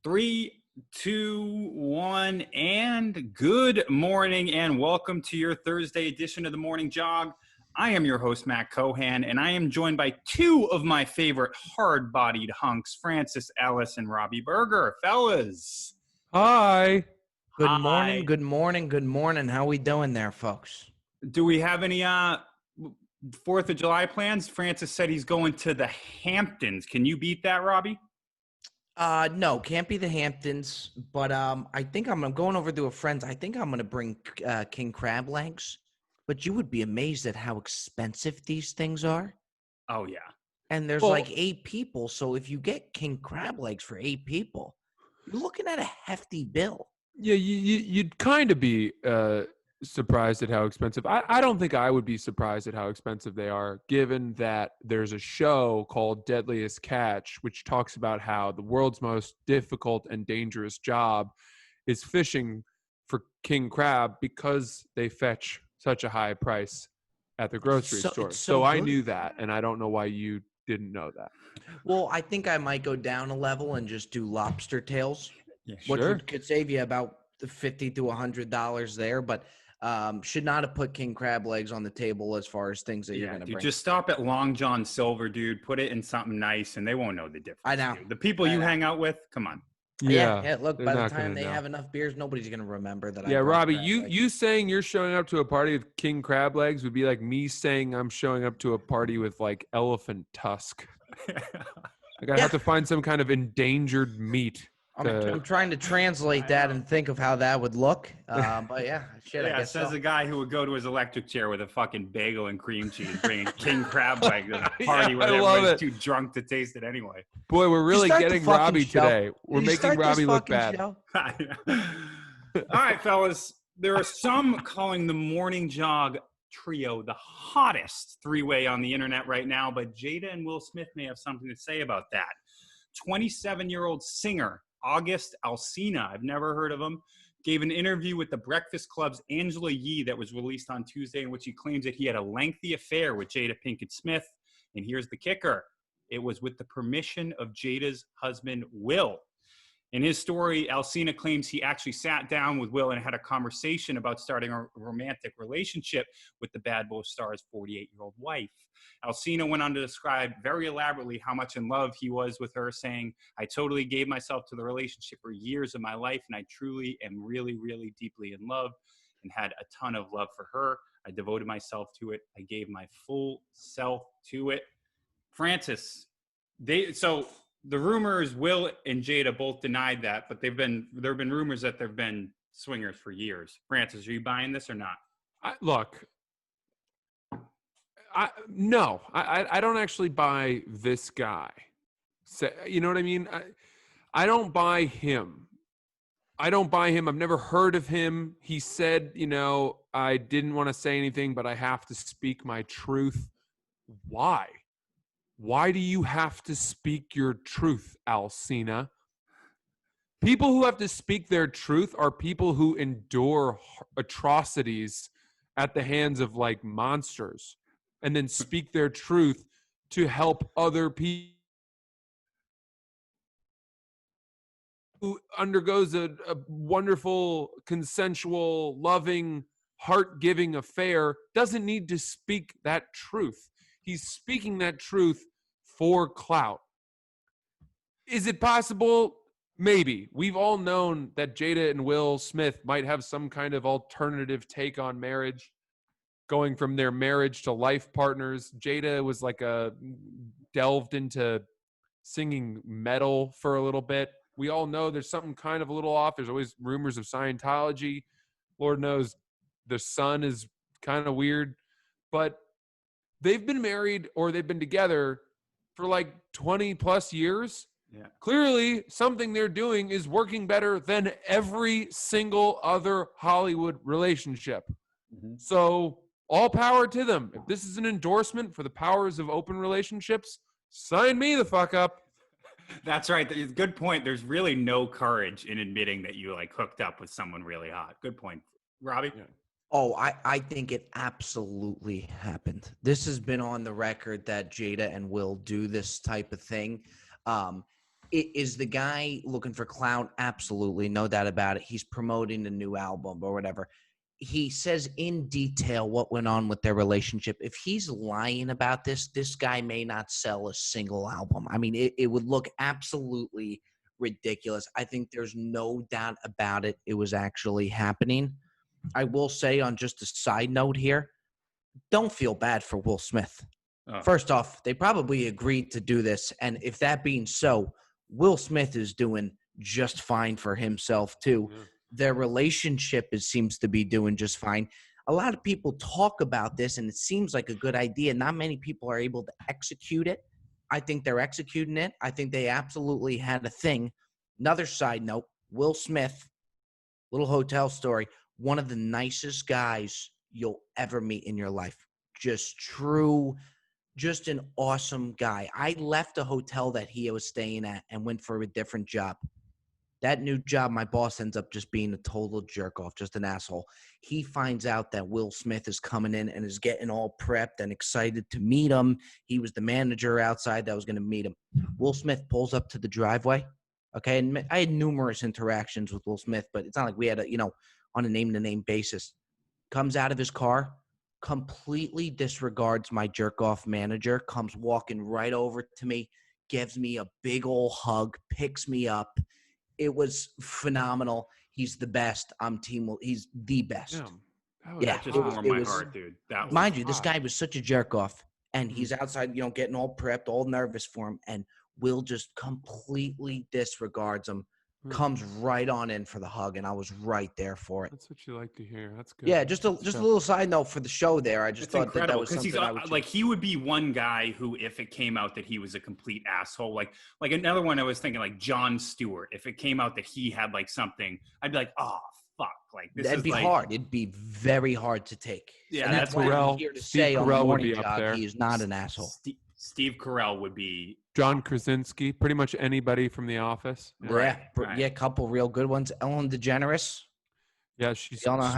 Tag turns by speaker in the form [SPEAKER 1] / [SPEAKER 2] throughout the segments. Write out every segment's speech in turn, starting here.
[SPEAKER 1] Three, two, one, and good morning, and welcome to your Thursday edition of the Morning Jog. I am your host, Matt Cohan, and I am joined by two of my favorite hard-bodied hunks, Francis Ellis and Robbie Berger. Fellas.
[SPEAKER 2] Hi.
[SPEAKER 3] Good
[SPEAKER 1] Hi.
[SPEAKER 3] morning, good morning, good morning. How we doing there, folks?
[SPEAKER 1] Do we have any 4th of July plans? Francis said he's going to the Hamptons. Can you beat that, Robbie?
[SPEAKER 3] No, can't be the Hamptons, but I think I'm going over to a friend's. I think I'm going to bring king crab legs, but you would be amazed at how expensive these things are.
[SPEAKER 1] Oh, yeah.
[SPEAKER 3] And there's like 8 people, so if you get king crab legs for 8 people, you're looking at a hefty bill.
[SPEAKER 2] Yeah, you'd kind of be surprised at how expensive. I don't think I would be surprised at how expensive they are, given that there's a show called Deadliest Catch, which talks about how the world's most difficult and dangerous job is fishing for king crab because they fetch such a high price at the grocery store. So I knew that, and I don't know why you didn't know that.
[SPEAKER 3] Well, I think I might go down a level and just do lobster tails, which could save you about $50 to $100 there, but should not have put king crab legs on the table as far as things that you're going to bring.
[SPEAKER 1] Just stop at Long John Silver, dude. Put it in something nice, and they won't know the difference.
[SPEAKER 3] I know.
[SPEAKER 1] Dude. The people you hang out with, come on.
[SPEAKER 3] Yeah. Look, by the time they have enough beers, nobody's going to remember that.
[SPEAKER 2] Yeah, Robbie, you saying you're showing up to a party with king crab legs would be like me saying I'm showing up to a party with like elephant tusk. Like I have to find some kind of endangered meat.
[SPEAKER 3] I'm trying to translate that and think of how that would look. But yeah, shit.
[SPEAKER 1] Yeah,
[SPEAKER 3] I guess
[SPEAKER 1] says the guy who would go to his electric chair with a fucking bagel and cream cheese, bringing king crab legs to a party where everybody's too drunk to taste it anyway.
[SPEAKER 2] Boy, we're really getting Robbie today. We're making Robbie look bad.
[SPEAKER 1] All right, fellas. There are some calling the Morning Jog trio the hottest three-way on the internet right now, but Jada and Will Smith may have something to say about that. 27-year-old singer August Alsina, I've never heard of him, gave an interview with the Breakfast Club's Angela Yee that was released on Tuesday, in which he claims that he had a lengthy affair with Jada Pinkett Smith. And here's the kicker. It was with the permission of Jada's husband, Will. In his story, Alsina claims he actually sat down with Will and had a conversation about starting a romantic relationship with the Bad Boy star's 48-year-old wife. Alsina went on to describe very elaborately how much in love he was with her, saying, "I totally gave myself to the relationship for years of my life, and I truly am really, really deeply in love and had a ton of love for her. I devoted myself to it. I gave my full self to it." Francis, the rumors, Will and Jada both denied that, but there have been rumors that they've been swingers for years. Francis, are you buying this or not?
[SPEAKER 2] No, I don't actually buy this guy. You know what I mean? I don't buy him. I've never heard of him. He said, I didn't want to say anything, but I have to speak my truth. Why? Why do you have to speak your truth, Alsina? People who have to speak their truth are people who endure atrocities at the hands of like monsters and then speak their truth to help other people. Who undergoes a wonderful, consensual, loving, heart-giving affair doesn't need to speak that truth. He's speaking that truth for clout. Is it possible? Maybe. We've all known that Jada and Will Smith might have some kind of alternative take on marriage, going from their marriage to life partners. Jada was delved into singing metal for a little bit. We all know there's something kind of a little off. There's always rumors of Scientology. Lord knows the son is kind of weird. But they've been married or they've been together for like 20 plus years.
[SPEAKER 1] Yeah.
[SPEAKER 2] Clearly, something they're doing is working better than every single other Hollywood relationship. Mm-hmm. So all power to them. If this is an endorsement for the powers of open relationships, sign me the fuck up.
[SPEAKER 1] That's right. Good point. There's really no courage in admitting that you hooked up with someone really hot. Good point. Robbie?
[SPEAKER 3] Yeah. Oh, I think it absolutely happened. This has been on the record that Jada and Will do this type of thing. Is the guy looking for clout? Absolutely, no doubt about it. He's promoting a new album or whatever. He says in detail what went on with their relationship. If he's lying about this guy may not sell a single album. I mean, it would look absolutely ridiculous. I think there's no doubt about it. It was actually happening. I will say, on just a side note here, don't feel bad for Will Smith.
[SPEAKER 1] Oh.
[SPEAKER 3] First off, they probably agreed to do this. And if that being so, Will Smith is doing just fine for himself, too.
[SPEAKER 2] Yeah.
[SPEAKER 3] Their relationship seems to be doing just fine. A lot of people talk about this, and it seems like a good idea. Not many people are able to execute it. I think they're executing it. I think they absolutely had a thing. Another side note, Will Smith, little hotel story, one of the nicest guys you'll ever meet in your life. Just true, just an awesome guy. I left a hotel that he was staying at and went for a different job. That new job, my boss ends up just being a total jerk off, just an asshole. He finds out that Will Smith is coming in and is getting all prepped and excited to meet him. He was the manager outside that was going to meet him. Will Smith pulls up to the driveway. Okay, and I had numerous interactions with Will Smith, but it's not like we had on a name-to-name basis. Comes out of his car, completely disregards my jerk-off manager, comes walking right over to me, gives me a big old hug, picks me up. It was phenomenal. He's the best. He's the best.
[SPEAKER 1] Yeah, that just warmed my heart, dude.
[SPEAKER 3] Mind you, this guy was such a jerk-off, and he's outside, getting all prepped, all nervous for him, and Will just completely disregards him. Comes right on in for the hug, and I was right there for it.
[SPEAKER 2] That's what you like to hear. That's good.
[SPEAKER 3] Yeah, just a little side note for the show there. I just thought that was something
[SPEAKER 1] he's
[SPEAKER 3] I would
[SPEAKER 1] like he would be one guy who, if it came out that he was a complete asshole, like another one I was thinking, like Jon Stewart. If it came out that he had like something, I'd be like, oh fuck, like this. That'd
[SPEAKER 3] be hard. It'd be very hard to take.
[SPEAKER 1] Yeah,
[SPEAKER 3] and that's why I'm here to say on the morning jog, he is not an asshole.
[SPEAKER 1] Steve Carell would be.
[SPEAKER 2] John Krasinski, pretty much anybody from The Office.
[SPEAKER 3] Yeah, yeah, couple real good ones. Ellen DeGeneres.
[SPEAKER 2] Yeah, she's total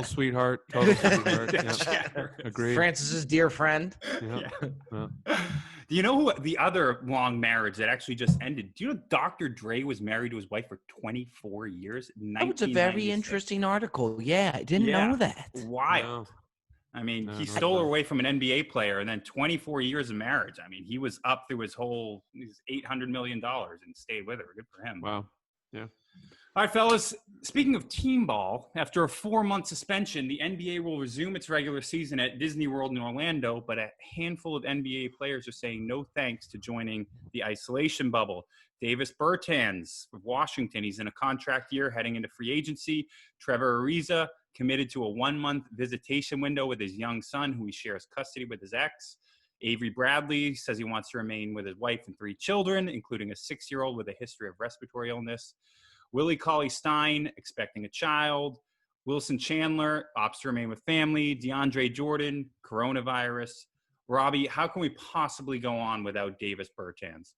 [SPEAKER 2] sweetheart. Total sweetheart. Yeah. Agreed.
[SPEAKER 3] Francis's dear friend.
[SPEAKER 2] Yeah.
[SPEAKER 1] Do you know who the other long marriage that actually just ended? Do you know Dr. Dre was married to his wife for 24 years?
[SPEAKER 3] That was a very interesting article. Yeah, I didn't know that.
[SPEAKER 1] Wild. No. I mean, he stole her away from an NBA player, and then 24 years of marriage. I mean, he was up through his $800 million and stayed with her. Good for him.
[SPEAKER 2] Wow. Yeah.
[SPEAKER 1] All right, fellas. Speaking of team ball, after a 4-month suspension, the NBA will resume its regular season at Disney World in Orlando, but a handful of NBA players are saying no thanks to joining the isolation bubble. Davis Bertans of Washington, he's in a contract year heading into free agency. Trevor Ariza committed to a 1-month visitation window with his young son, who he shares custody with his ex. Avery Bradley says he wants to remain with his wife and 3 children, including a 6-year-old with a history of respiratory illness. Willie Cauley-Stein, expecting a child. Wilson Chandler, opts to remain with family. DeAndre Jordan, coronavirus. Robbie, how can we possibly go on without Davis Bertans?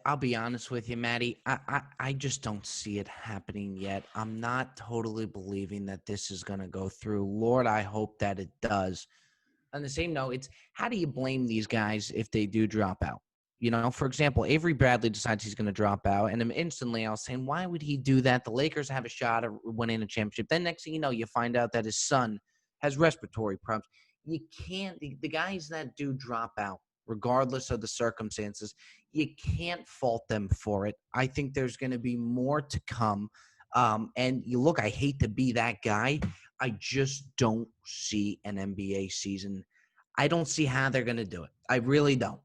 [SPEAKER 3] I'll be honest with you, Maddie. I just don't see it happening yet. I'm not totally believing that this is going to go through. Lord, I hope that it does. On the same note, it's how do you blame these guys if they do drop out? For example, Avery Bradley decides he's going to drop out, and instantly I was saying, why would he do that? The Lakers have a shot at winning a championship. Then next thing you know, you find out that his son has respiratory problems. You can't – the guys that do drop out, regardless of the circumstances, you can't fault them for it. I think there's going to be more to come. And I hate to be that guy. I just don't see an NBA season. I don't see how they're going to do it. I really don't.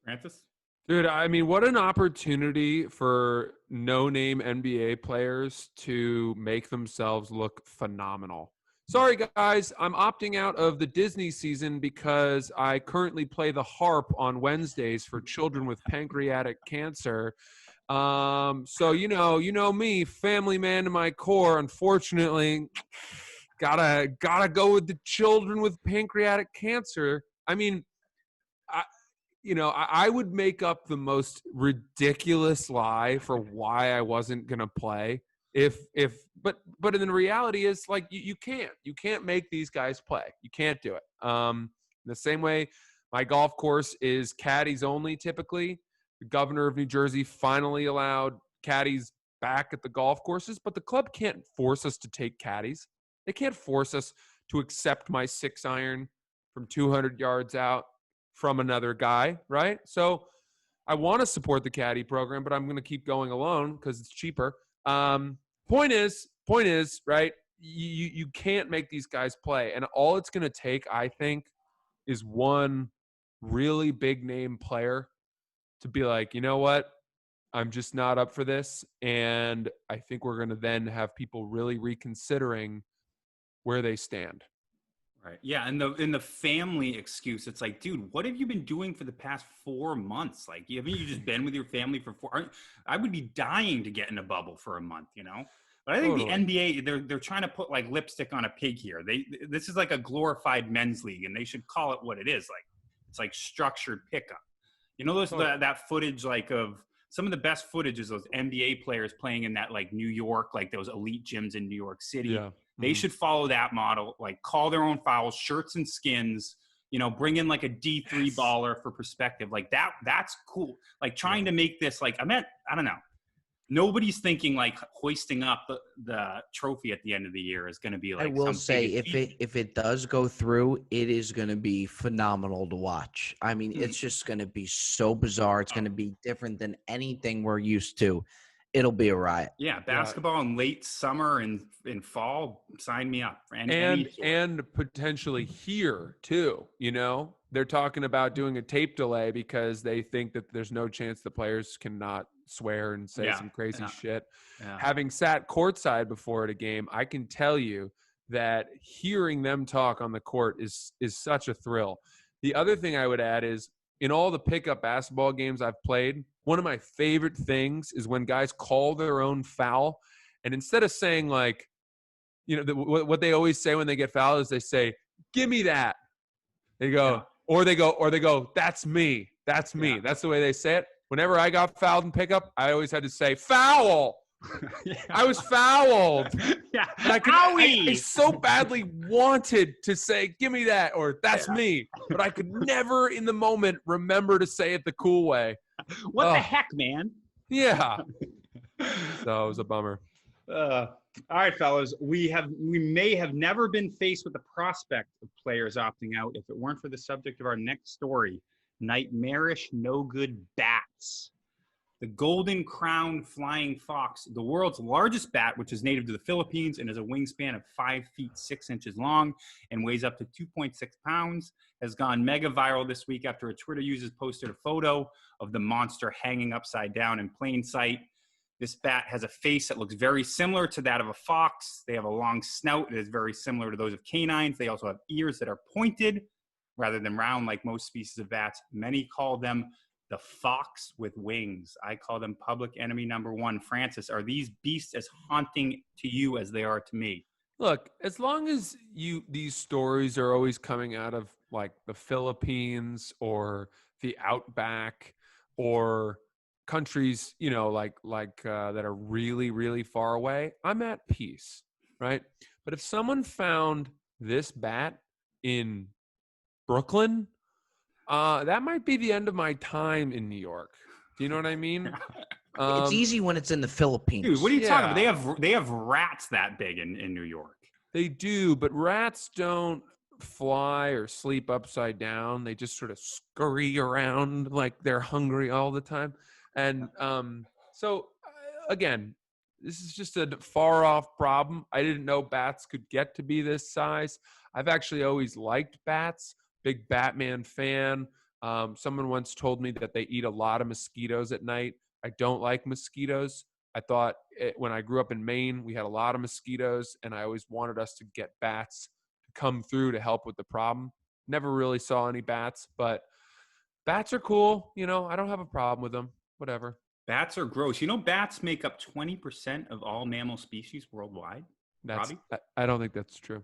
[SPEAKER 1] Francis?
[SPEAKER 2] Dude, I mean, what an opportunity for no-name NBA players to make themselves look phenomenal. Sorry, guys, I'm opting out of the Disney season because I currently play the harp on Wednesdays for children with pancreatic cancer. So, you know me, family man to my core, unfortunately, gotta go with the children with pancreatic cancer. I mean, I would make up the most ridiculous lie for why I wasn't going to play. But in the reality is like, you can't make these guys play. You can't do it. The same way my golf course is caddies only typically. The governor of New Jersey finally allowed caddies back at the golf courses, but the club can't force us to take caddies. They can't force us to accept my 6-iron from 200 yards out from another guy, right? So I want to support the caddy program, but I'm going to keep going alone because it's cheaper. Point is, right? You can't make these guys play, and all it's going to take, I think, is one really big name player to be like, you know what? I'm just not up for this. And I think we're going to then have people really reconsidering where they stand.
[SPEAKER 1] Right. Yeah. And the family excuse, it's like, dude, what have you been doing for the past 4 months? Like, haven't you just been with your family for I would be dying to get in a bubble for a month, you know? But I think the NBA, they're trying to put like lipstick on a pig here. This is like a glorified men's league, and they should call it what it is. Like, it's like structured pickup. You know, that footage, like of some of the best footage is those NBA players playing in that like New York, like those elite gyms in New York City.
[SPEAKER 2] Yeah.
[SPEAKER 1] They should follow that model, like call their own fouls, shirts and skins, you know, bring in like a D3 baller for perspective. Like that's cool. Like trying to make this like, I don't know. Nobody's thinking like hoisting up the trophy at the end of the year is going to be like.
[SPEAKER 3] I will say if it does go through, it is going to be phenomenal to watch. I mean, it's just going to be so bizarre. It's going to be different than anything we're used to. It'll be a riot.
[SPEAKER 1] Yeah, basketball in late summer and in fall, sign me up.
[SPEAKER 2] And potentially here too, you know, they're talking about doing a tape delay because they think that there's no chance the players cannot swear and say some crazy shit. Yeah. Having sat courtside before at a game, I can tell you that hearing them talk on the court is such a thrill. The other thing I would add is in all the pickup basketball games I've played, one of my favorite things is when guys call their own foul, and instead of saying like, you know, what they always say when they get fouled is they say, "Give me that." They go, or they go, "That's me. That's me." Yeah. That's the way they say it. Whenever I got fouled in pickup, I always had to say, "Foul." I was fouled.
[SPEAKER 1] Yeah.
[SPEAKER 2] I so badly wanted to say, "Give me that," or "That's me," but I could never in the moment remember to say it the cool way.
[SPEAKER 1] What the heck, man?
[SPEAKER 2] Yeah. So it was a bummer.
[SPEAKER 1] All right, fellas. We may have never been faced with the prospect of players opting out if it weren't for the subject of our next story: nightmarish, no good bats. The golden crowned flying fox, the world's largest bat, which is native to the Philippines and has a wingspan of 5 feet 6 inches long and weighs up to 2.6 pounds, has gone mega viral this week after a Twitter user posted a photo of the monster hanging upside down in plain sight. This bat has a face that looks very similar to that of a fox. They have a long snout that is very similar to those of canines. They also have ears that are pointed rather than round like most species of bats. Many call them the fox with wings. I call them public enemy number one. Francis, are these beasts as haunting to you as they are to me?
[SPEAKER 2] Look, as long as these stories are always coming out of like the Philippines or the outback or countries, you know, like that are really, really far away, I'm at peace, right? But if someone found this bat in Brooklyn, that might be the end of my time in New York. Do you know what I mean?
[SPEAKER 3] It's easy when it's in the Philippines.
[SPEAKER 1] Dude, what are you talking about? They have rats that big in New York.
[SPEAKER 2] They do, but rats don't fly or sleep upside down. They just sort of scurry around like they're hungry all the time. And so, again, this is just a far-off problem. I didn't know bats could get to be this size. I've actually always liked bats. Big Batman fan. Someone once told me that they eat a lot of mosquitoes at night. I don't like mosquitoes. I thought when I grew up in Maine, we had a lot of mosquitoes, and I always wanted us to get bats to come through to help with the problem. Never really saw any bats, but bats are cool. You know, I don't have a problem with them. Whatever.
[SPEAKER 1] Bats are gross. You know, bats make up 20% of all mammal species worldwide. Robbie?
[SPEAKER 2] I don't think that's true.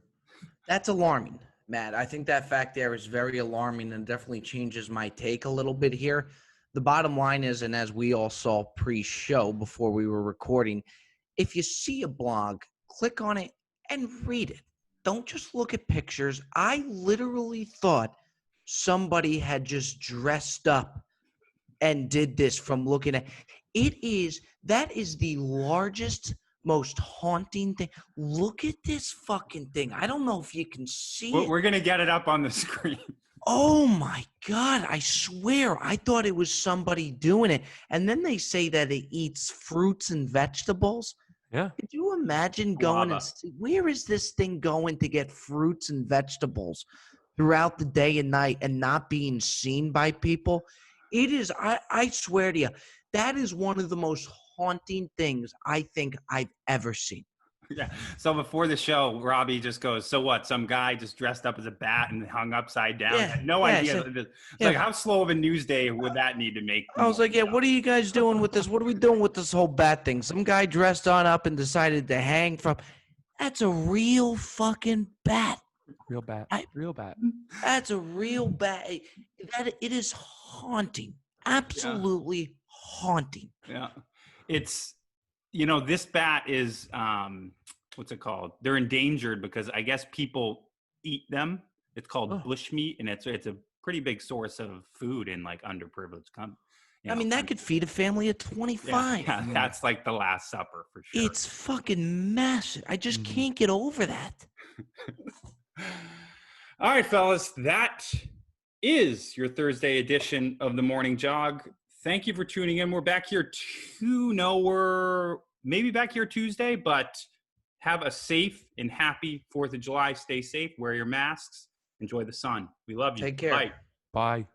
[SPEAKER 3] That's alarming, Matt. I think that fact there is very alarming and definitely changes my take a little bit here. The bottom line is, and as we all saw pre-show before we were recording, if you see a blog, click on it and read it. Don't just look at pictures. I literally thought somebody had just dressed up and did this from looking at that is the largest, most haunting thing. Look at this fucking thing. I don't know if you can see it.
[SPEAKER 1] We're going to get it up on the screen.
[SPEAKER 3] Oh my God, I swear, I thought it was somebody doing it. And then they say that it eats fruits and vegetables.
[SPEAKER 2] Yeah.
[SPEAKER 3] Could you imagine going and see, where is this thing going to get fruits and vegetables throughout the day and night and not being seen by people? It is, I swear to you, that is one of the most haunting things I think I've ever seen.
[SPEAKER 1] Yeah. So before the show, Robbie just goes, "So what? Some guy just dressed up as a bat and hung upside down."
[SPEAKER 3] Yeah,
[SPEAKER 1] Had no
[SPEAKER 3] yeah,
[SPEAKER 1] idea.
[SPEAKER 3] so-
[SPEAKER 1] It's
[SPEAKER 3] yeah.
[SPEAKER 1] like, how slow of a news day would that need to make?
[SPEAKER 3] I was like, yeah, what are you guys doing with this? What are we doing with this whole bat thing? Some guy dressed on up and decided to hang from. That's a real fucking bat.
[SPEAKER 2] Real bat. Real bat.
[SPEAKER 3] That's a real bat. It is haunting. Absolutely haunting.
[SPEAKER 1] Yeah. It's, this bat is, what's it called? They're endangered because I guess people eat them. It's called bushmeat, and it's a pretty big source of food in like underprivileged countries.
[SPEAKER 3] I mean, that could feed a family of 25.
[SPEAKER 1] Yeah, that's like the Last Supper for sure.
[SPEAKER 3] It's fucking massive. I just can't get over that.
[SPEAKER 1] All right, fellas, that is your Thursday edition of the Morning Jog. Thank you for tuning in. We're back here we're maybe back here Tuesday, but have a safe and happy 4th of July. Stay safe, wear your masks, enjoy the sun. We love you.
[SPEAKER 3] Take care.
[SPEAKER 1] Bye.
[SPEAKER 2] Bye.